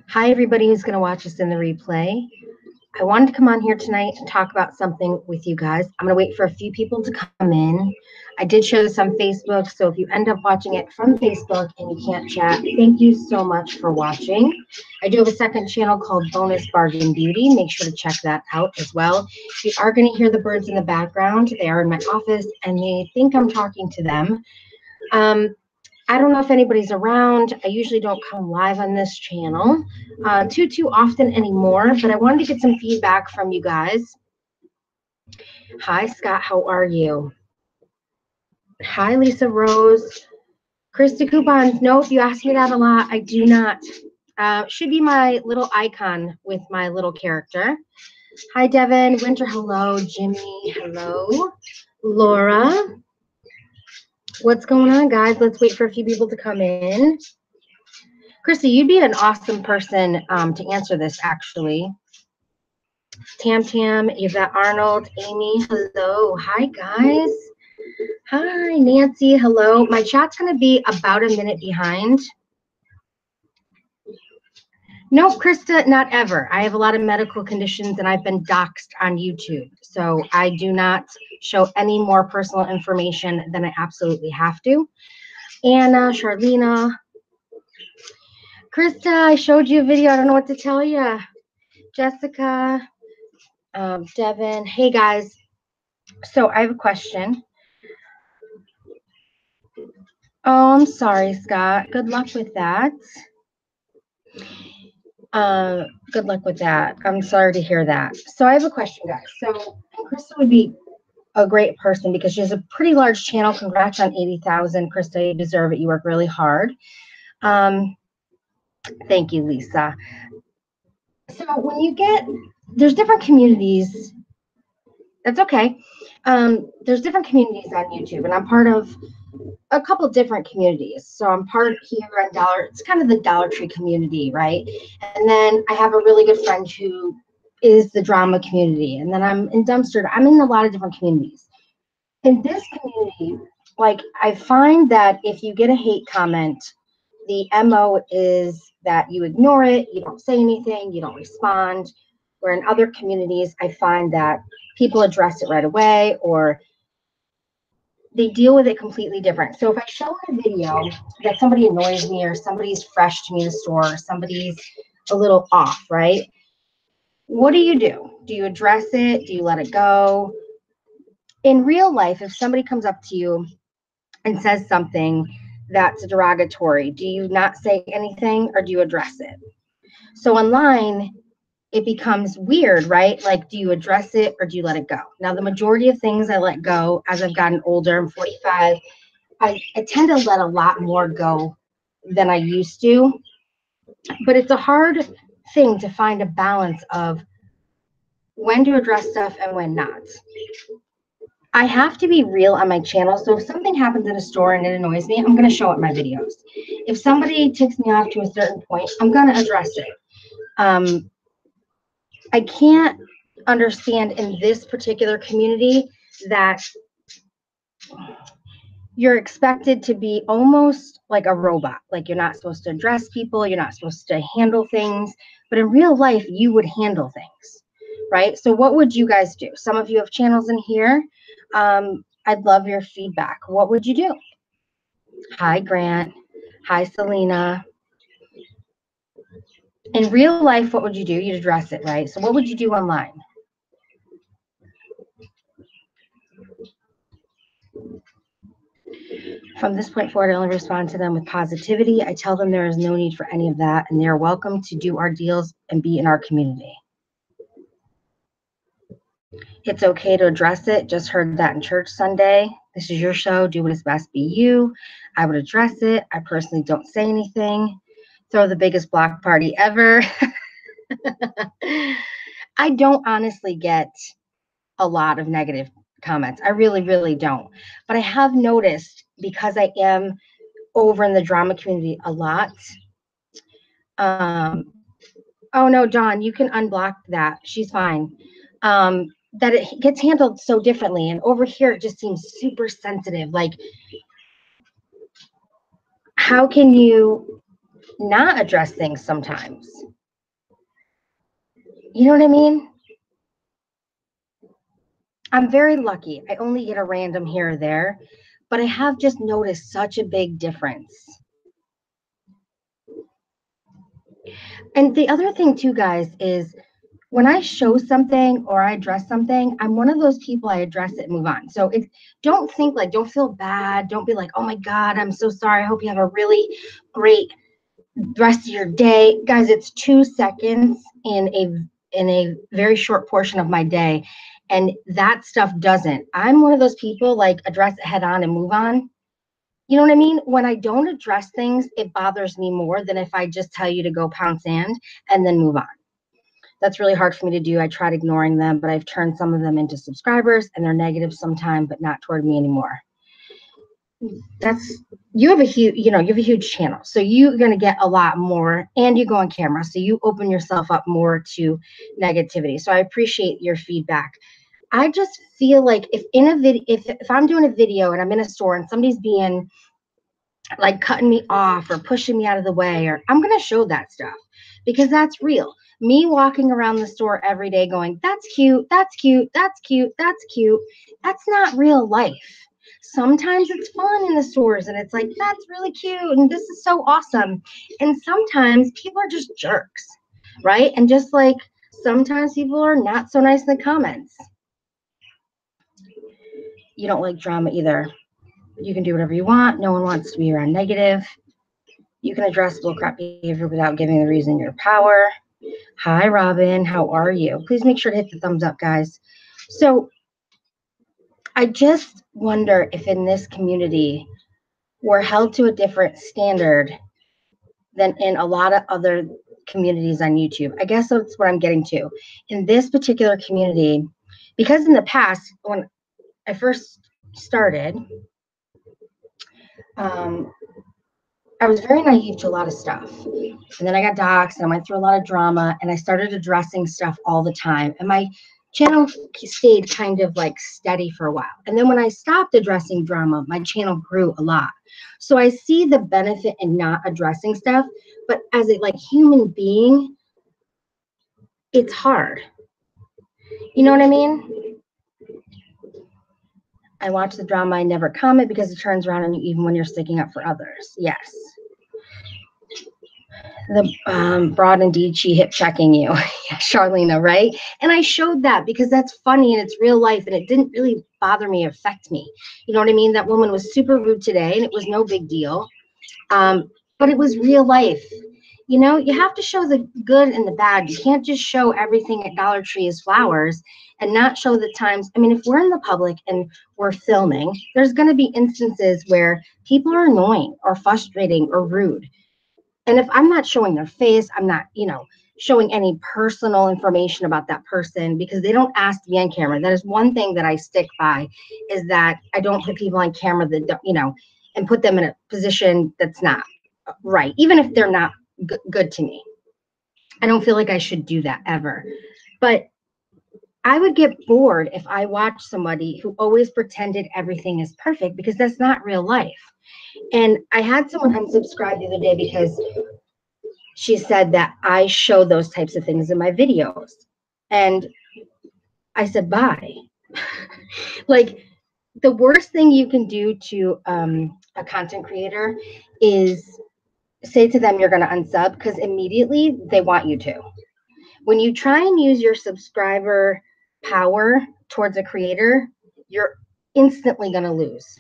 Hi, everybody who's going to watch us in the replay. I wanted to come on here tonight and talk about something with you guys. I'm going to wait for a few people to come in. I did show this on Facebook, so if you end up watching it from Facebook and you can't chat, thank you so much for watching. I do have a second channel called Bonus Bargain Beauty. Make sure to check that out as well. You are going to hear the birds in the background. They are in my office, and they think I'm talking to them. I don't know if anybody's around. I usually don't come live on this channel too often anymore, but I wanted to get some feedback from you guys. Hi, Scott. How are you? Hi, Lisa Rose. Krista Coupons. Nope, you asked me that a lot. I do not. Should be my little icon with my little character. Hi, Devin. Winter, hello. Jimmy, hello. Laura. What's going on, guys? Let's wait for a few people to come in. Chrissy, you'd be an awesome person to answer this, actually. Tam, Yvette Arnold, Amy, hello. Hi, guys. Hi, Nancy, hello. My chat's going to be about a minute behind. No, Krista, not ever. I have a lot of medical conditions, and I've been doxxed on YouTube. So I do not show any more personal information than I absolutely have to. Anna, Charlena. Krista, I showed you a video. I don't know what to tell you. Jessica, Devin. Hey, guys. So I have a question. Oh, I'm sorry, Scott. Good luck with that. Good luck with that. I'm sorry to hear that. So I have a question, guys. So Krista would be a great person because she has a pretty large channel. Congrats on 80,000. Krista, you deserve it. You work really hard. Thank you, Lisa. So when you there's different communities. That's okay. There's different communities on YouTube, and I'm part of a couple different communities. So I'm part here on it's kind of the Dollar Tree community, right? And then I have a really good friend who is the drama community. And then I'm in Dumpster. I'm in a lot of different communities. In this community, like I find that if you get a hate comment, the MO is that you ignore it, you don't say anything, you don't respond. Where in other communities, I find that people address it right away, or they deal with it completely different. So if I show in a video that somebody annoys me, or somebody's fresh to me in the store, or somebody's a little off, right? What do? Do you address it? Do you let it go? In real life, if somebody comes up to you and says something that's derogatory, do you not say anything, or do you address it? So online, it becomes weird, right? Like, do you address it or do you let it go? Now, the majority of things I let go as I've gotten older. I'm 45. I tend to let a lot more go than I used to. But it's a hard thing to find a balance of when to address stuff and when not. I have to be real on my channel. So if something happens in a store and it annoys me, I'm going to show it in my videos. If somebody ticks me off to a certain point, I'm going to address it. I can't understand in this particular community that you're expected to be almost like a robot. Like you're not supposed to address people, you're not supposed to handle things, but in real life, you would handle things, right? So what would you guys do? Some of you have channels in here. I'd love your feedback. What would you do? Hi, Grant. Hi, Selena. In real life, what would you do? You'd address it, right? So what would you do online? From this point forward, I only respond to them with positivity. I tell them there is no need for any of that, and they're welcome to do our deals and be in our community. It's okay to address it. Just heard that in church Sunday. This is your show. Do what is best, be you. I would address it. I personally don't say anything. Throw the biggest block party ever. I don't honestly get a lot of negative comments. I really, really don't. But I have noticed, because I am over in the drama community a lot. Oh no, Dawn, you can unblock that. She's fine. that it gets handled so differently. And over here, it just seems super sensitive. Like, how can you not address things sometimes? You know what I mean? I'm very lucky. I only get a random here or there, but I have just noticed such a big difference. And the other thing too, guys, is when I show something or I address something, I'm one of those people, I address it and move on. So don't think like, don't feel bad. Don't be like, oh my God, I'm so sorry. I hope you have a really great rest of your day. Guys, it's 2 seconds in a very short portion of my day. And that stuff doesn't. I'm one of those people, like, address it head on and move on. You know what I mean? When I don't address things, it bothers me more than if I just tell you to go pound sand and then move on. That's really hard for me to do. I tried ignoring them, but I've turned some of them into subscribers, and they're negative sometimes, but not toward me anymore. You have a huge channel, so you're going to get a lot more, and you go on camera, so you open yourself up more to negativity. So I appreciate your feedback. I just feel like if I'm doing a video and I'm in a store and somebody's being like cutting me off or pushing me out of the way, or I'm going to show that stuff because that's real. Me walking around the store every day going, that's cute, that's cute, that's cute, that's cute. That's not real life. Sometimes it's fun in the stores and it's like, that's really cute and this is so awesome. And sometimes people are just jerks, right? And just like sometimes people are not so nice in the comments. You don't like drama either. You can do whatever you want. No one wants to be around negative. You can address bullcrap behavior without giving the reason your power. Hi, Robin. How are you? Please make sure to hit the thumbs up, guys. So I just wonder if in this community we're held to a different standard than in a lot of other communities on YouTube. I guess that's what I'm getting to. In this particular community, because in the past, when I first started, I was very naive to a lot of stuff. And then I got doxxed and I went through a lot of drama and I started addressing stuff all the time. And my channel stayed kind of like steady for a while. And then when I stopped addressing drama, my channel grew a lot. So I see the benefit in not addressing stuff, but as a like human being, it's hard. You know what I mean? I watch the drama, I never comment because it turns around on you even when you're sticking up for others. Yes. The broad indeed, she hip checking you. Charlena, right? And I showed that because that's funny and it's real life and it didn't really bother me, affect me. You know what I mean? That woman was super rude today and it was no big deal. But it was real life. You know, you have to show the good and the bad. You can't just show everything at Dollar Tree is flowers and not show the times. I mean, if we're in the public and we're filming, there's going to be instances where people are annoying or frustrating or rude. And if I'm not showing their face, I'm not, showing any personal information about that person because they don't ask to be on camera. That is one thing that I stick by, is that I don't put people on camera that don't, and put them in a position that's not right, even if they're not good to me. I don't feel like I should do that ever. But I would get bored if I watched somebody who always pretended everything is perfect, because that's not real life. And I had someone unsubscribe the other day because she said that I show those types of things in my videos. And I said, bye. Like, the worst thing you can do to a content creator is say to them you're going to unsub, because immediately they want you to. When you try and use your subscriber power towards a creator, you're instantly going to lose.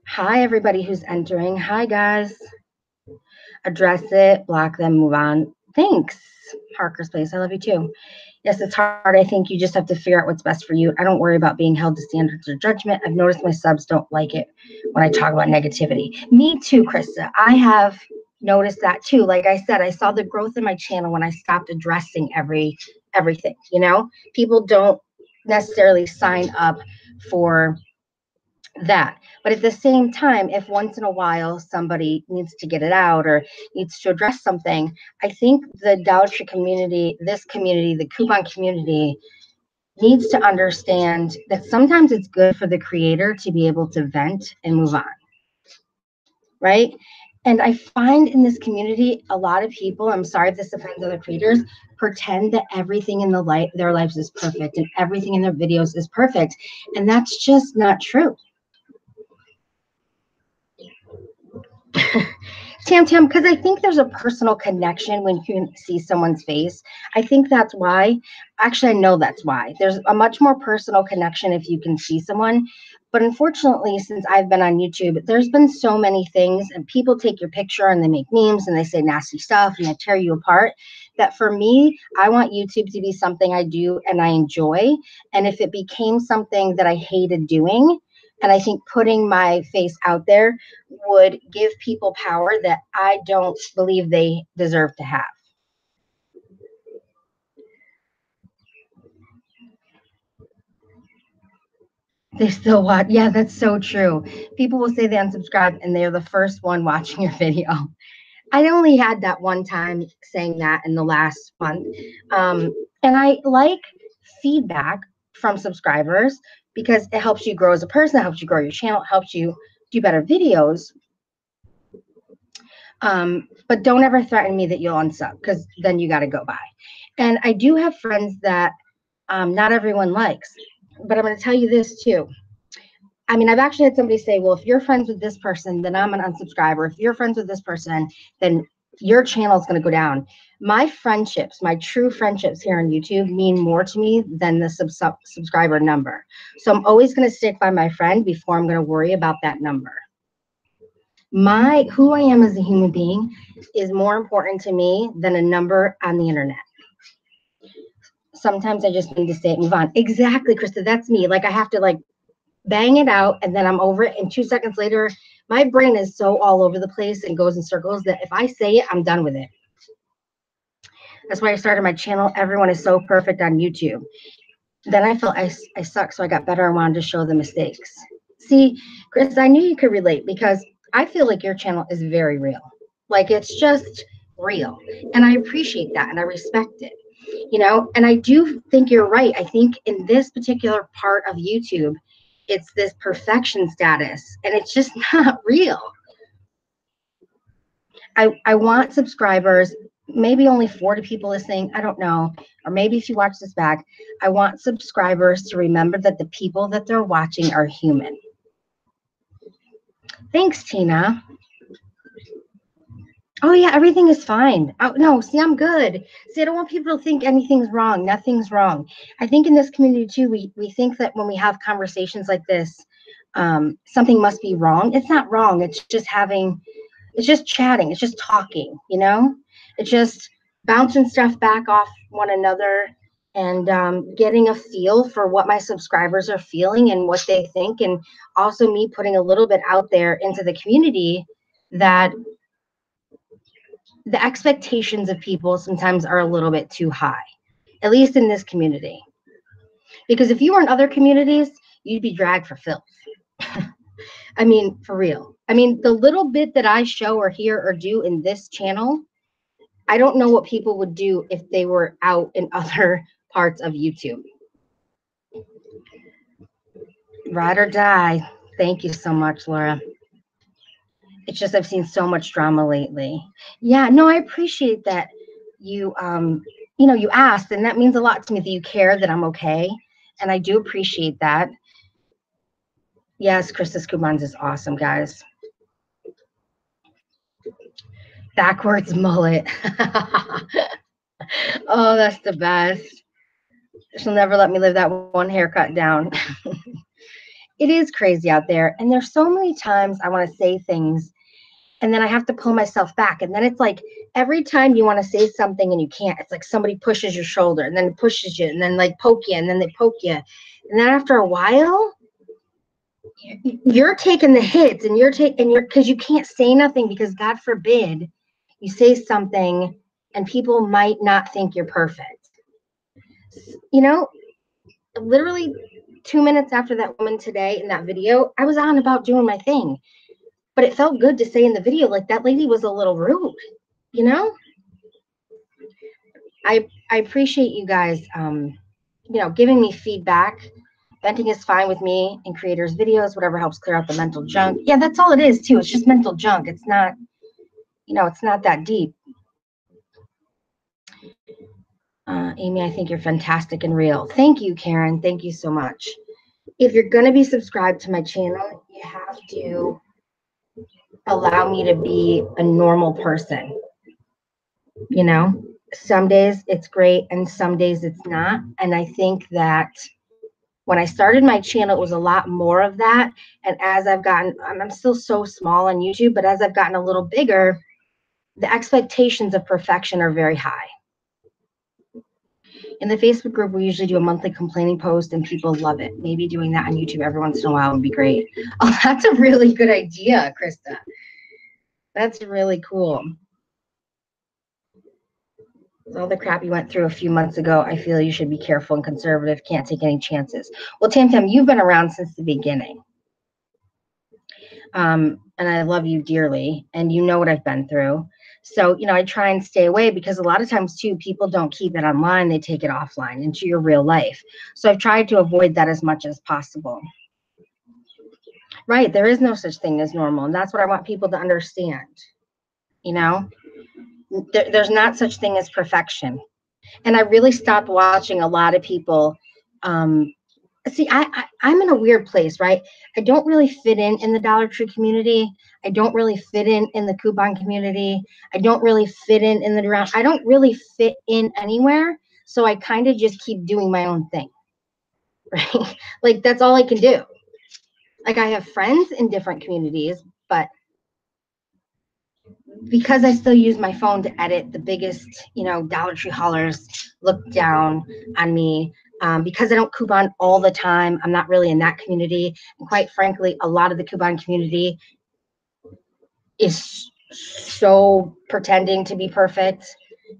Hi, everybody who's entering. Hi, guys. Address it, block them, move on. Thanks, Parker's Place. I love you too. Yes, it's hard. I think you just have to figure out what's best for you. I don't worry about being held to standards or judgment. I've noticed my subs don't like it when I talk about negativity. Me too, Krista. I have noticed that too. Like I said, I saw the growth in my channel when I stopped addressing everything. People don't necessarily sign up for that. But at the same time, if once in a while somebody needs to get it out or needs to address something, I think the Dollar Tree community, this community, the coupon community, needs to understand that sometimes it's good for the creator to be able to vent and move on, right? And I find in this community, a lot of people, I'm sorry if this offends other creators, pretend that everything in their lives is perfect and everything in their videos is perfect. And that's just not true. Tam, because I think there's a personal connection when you can see someone's face. I think that's why. Actually, I know that's why. There's a much more personal connection if you can see someone. But unfortunately, since I've been on YouTube, there's been so many things, and people take your picture and they make memes and they say nasty stuff and they tear you apart. That for me, I want YouTube to be something I do and I enjoy. And if it became something that I hated doing, and I think putting my face out there would give people power that I don't believe they deserve to have. They still watch. Yeah, that's so true. People will say they unsubscribe and they're the first one watching your video. I only had that one time saying that in the last month. And I like feedback from subscribers because it helps you grow as a person, it helps you grow your channel, it helps you do better videos. But don't ever threaten me that you'll unsub because then you got to go by. And I do have friends that not everyone likes, but I'm going to tell you this too. I mean, I've actually had somebody say, well, if you're friends with this person, then I'm an unsubscriber. If you're friends with this person, then your channel is going to go down. My friendships, my true friendships here on YouTube mean more to me than the subscriber number. So I'm always going to stick by my friend before I'm going to worry about that number. Who I am as a human being is more important to me than a number on the internet. Sometimes I just need to say it, move on. Exactly, Krista, that's me. Like I have to like bang it out and then I'm over it. And 2 seconds later, my brain is so all over the place and goes in circles that if I say it, I'm done with it. That's why I started my channel. Everyone is so perfect on YouTube. Then I felt I suck, so I got better and wanted to show the mistakes. See, Chris, I knew you could relate because I feel like your channel is very real. Like it's just real. And I appreciate that and I respect it. You know, and I do think you're right. I think in this particular part of YouTube, it's this perfection status and it's just not real. I want subscribers, maybe only 40 people listening, I don't know, or maybe if you watch this back, I want subscribers to remember that the people that they're watching are human. Thanks, Tina. Oh yeah, everything is fine. Oh no, see, I'm good. See, I don't want people to think anything's wrong. Nothing's wrong. I think in this community too, we think that when we have conversations like this, something must be wrong. It's not wrong. It's just chatting. It's just talking, you know? It's just bouncing stuff back off one another and getting a feel for what my subscribers are feeling and what they think. And also me putting a little bit out there into the community that the expectations of people sometimes are a little bit too high, at least in this community. Because if you were in other communities, you'd be dragged for filth. I mean, for real. I mean, the little bit that I show or hear or do in this channel, I don't know what people would do if they were out in other parts of YouTube. Ride or die. Thank you so much, Laura. It's just I've seen so much drama lately. Yeah, no, I appreciate that you you asked, and that means a lot to me that you care that I'm okay. And I do appreciate that. Yes, Krista Coupons is awesome, guys. Backwards mullet. Oh, that's the best. She'll never let me live that one haircut down. It is crazy out there. And there's so many times I want to say things and then I have to pull myself back. And then it's like every time you want to say something and you can't, it's like somebody pushes your shoulder and then pushes you and then like poke you and then they poke you. And then after a while, you're taking the hits and because you can't say nothing because God forbid you say something and people might not think you're perfect. You know, literally 2 minutes after that woman today in that video, I was on about doing my thing. But it felt good to say in the video, like, that lady was a little rude, you know? I appreciate you guys, giving me feedback. Venting is fine with me in creators' videos, whatever helps clear out the mental junk. Yeah, that's all it is, too. It's just mental junk. It's not, it's not that deep. Amy, I think you're fantastic and real. Thank you, Karen. Thank you so much. If you're going to be subscribed to my channel, you have to allow me to be a normal person. Some days it's great and some days it's not. And I think that when I started my channel, it was a lot more of that. And as I've gotten, I'm still so small on YouTube, but as I've gotten a little bigger, the expectations of perfection are very high. In the Facebook group, we usually do a monthly complaining post and people love it. Maybe doing that on YouTube every once in a while would be great. Oh, that's a really good idea, Krista. That's really cool. With all the crap you went through a few months ago, I feel you should be careful and conservative. Can't take any chances. Well, Tam Tam, you've been around since the beginning. And I love you dearly. And you know what I've been through. So, I try and stay away because a lot of times, too, people don't keep it online. They take it offline into your real life. So I've tried to avoid that as much as possible. Right. There is no such thing as normal. And that's what I want people to understand. There's not such thing as perfection. And I really stopped watching a lot of people. See, I'm in a weird place, right? I don't really fit in the Dollar Tree community. I don't really fit in the coupon community. I don't really fit in the ground. I don't really fit in anywhere. So I kind of just keep doing my own thing, right? Like, that's all I can do. Like, I have friends in different communities, but because I still use my phone to edit, the biggest, Dollar Tree haulers look down on me. Because I don't coupon all the time, I'm not really in that community. And quite frankly, a lot of the coupon community is so pretending to be perfect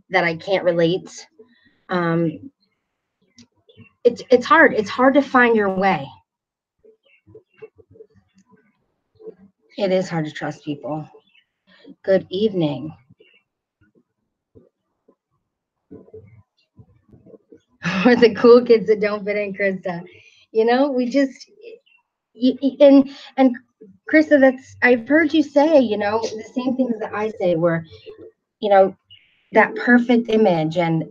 that I can't relate. It's hard. It's hard to find your way. It is hard to trust people. Good evening. We're the cool kids that don't fit in, Krista. We just, and Krista, I've heard you say, the same things that I say, where, that perfect image and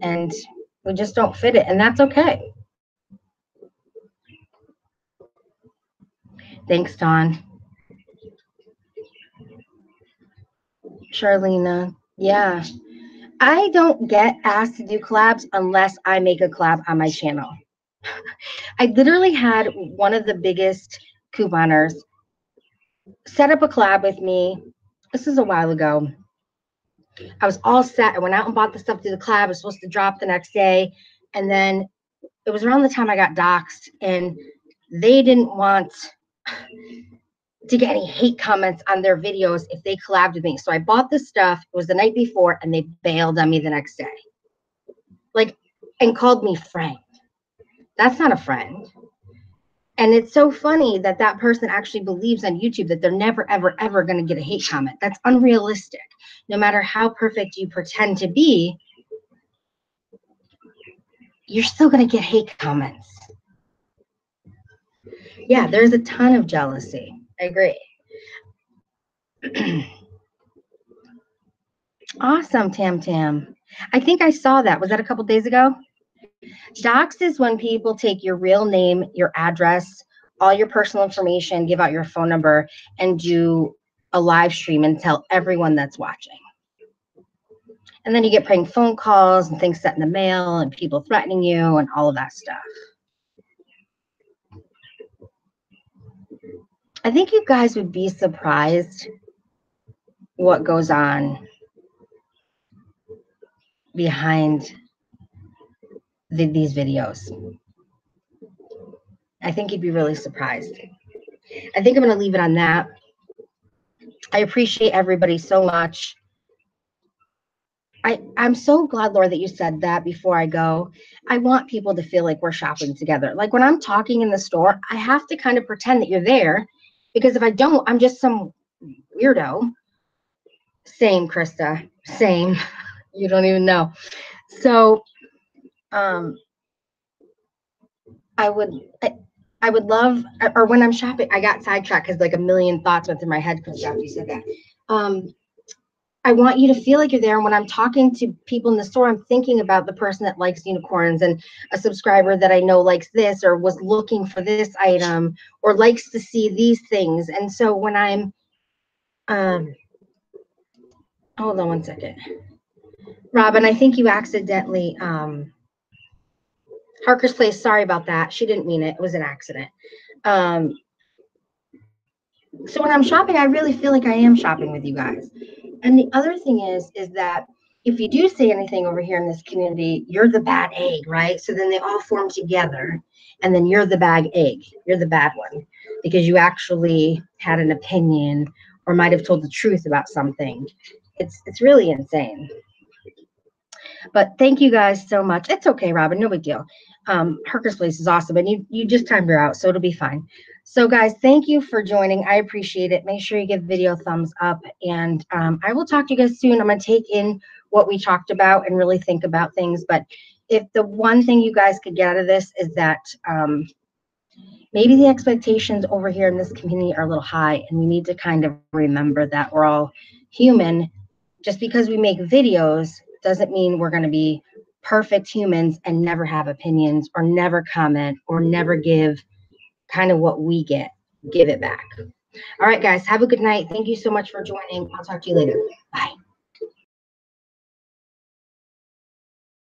we just don't fit it, and that's okay. Thanks, Dawn. Charlena, yeah. I don't get asked to do collabs unless I make a collab on my channel. I literally had one of the biggest couponers set up a collab with me. This is a while ago. I was all set. I went out and bought the stuff through the collab. I was supposed to drop the next day. And then it was around the time I got doxxed, and they didn't want to get any hate comments on their videos if they collabed with me. So I bought the stuff. It was the night before, and they bailed on me the next day. Like, and called me friend. That's not a friend. And it's so funny that that person actually believes on YouTube that they're never, ever, ever going to get a hate comment. That's unrealistic. No matter how perfect you pretend to be, you're still going to get hate comments. Yeah, there's a ton of jealousy. I agree. Awesome, Tam Tam. I think I saw that. Was that a couple days ago? Dox is when people take your real name, your address, all your personal information, give out your phone number, and do a live stream and tell everyone that's watching. And then you get prank phone calls and things sent in the mail and people threatening you and all of that stuff. I think you guys would be surprised what goes on behind these videos. I think you'd be really surprised. I think I'm going to leave it on that. I appreciate everybody so much. I'm so glad, Laura, that you said that before I go. I want people to feel like we're shopping together. Like when I'm talking in the store, I have to kind of pretend that you're there, because if I don't, I'm just some weirdo. Same, Krista. Same. You don't even know. So um, I would I would love, or when I'm shopping, I got sidetracked because like a million thoughts went through my head, Krista, after you said that. I want you to feel like you're there. And when I'm talking to people in the store, I'm thinking about the person that likes unicorns, and a subscriber that I know likes this, or was looking for this item, or likes to see these things. And so when I'm, hold on one second. Robin, I think you accidentally, Harker's Place, sorry about that. She didn't mean it. It was an accident. So when I'm shopping, I really feel like I am shopping with you guys. And the other thing is that if you do say anything over here in this community, you're the bad egg, right? So then they all form together, and then you're the bad egg. You're the bad one because you actually had an opinion or might have told the truth about something. It's really insane. But thank you guys so much. It's okay, Robin, no big deal. Harker's Place is awesome, and you just timed her out, so it'll be fine. So guys, thank you for joining. I appreciate it. Make sure you give video a thumbs up, and I will talk to you guys soon. I'm going to take in what we talked about and really think about things. But if the one thing you guys could get out of this is that maybe the expectations over here in this community are a little high, and we need to kind of remember that we're all human. Just because we make videos doesn't mean we're going to be perfect humans and never have opinions or never comment or never give kind of what we give it back. All right, guys, have a good night. Thank you so much for joining. I'll talk to you later. Bye.